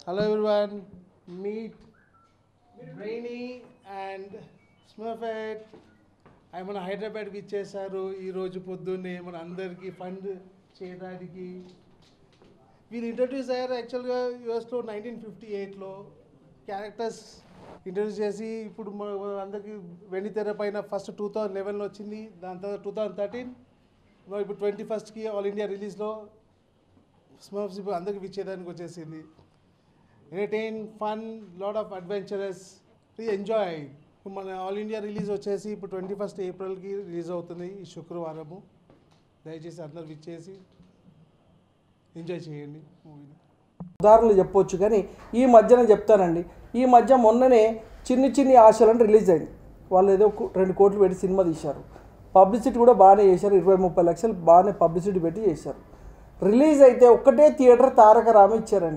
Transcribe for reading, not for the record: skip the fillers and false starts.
Hello everyone, meet Brainy and Smurfette. ఆయన మన హైదరాబాద్కి ఇచ్చేసారు ఈరోజు పొద్దున్నే మన అందరికీ ఫండ్ చేయడానికి. వీళ్ళు ఇంట్రడ్యూస్ అయ్యారు యాక్చువల్గా యూఎస్లో 1958లో క్యారెక్టర్స్ ఇంట్రడ్యూస్ చేసి ఇప్పుడు మన అందరికీ వెండితెర పైన ఫస్ట్ 2011లో వచ్చింది, దాని తర్వాత 2013 ఇప్పుడు 21st ఆల్ ఇండియా రిలీజ్లో స్మర్ఫ్స్ ఇప్పుడు అందరికీ ఇచ్చేదానికి వచ్చేసింది. Entertain, fun, lot of adventurous, enjoy. మన ఆల్ ఇండియా రిలీజ్ వచ్చేసి ఇప్పుడు 21st ఏప్రిల్కి రిలీజ్ అవుతుంది ఈ శుక్రవారము. దయచేసి అందరు విచ్చేసి ఎంజాయ్ చేయండి మూవీని. ఉదాహరణలు చెప్పొచ్చు కానీ ఈ మధ్యన చెప్తానండి, ఈ మధ్య మొన్ననే చిన్ని ఆశలను రిలీజ్ అయింది. వాళ్ళు ఏదో 2 కోట్లు పెట్టి సినిమా తీశారు. పబ్లిసిటీ కూడా బాగానే చేశారు, 20-30 లక్షలు బాగానే పబ్లిసిటీ పెట్టి చేశారు. రిలీజ్ అయితే ఒక్కటే థియేటర్ తారక రామ ఇచ్చారండి.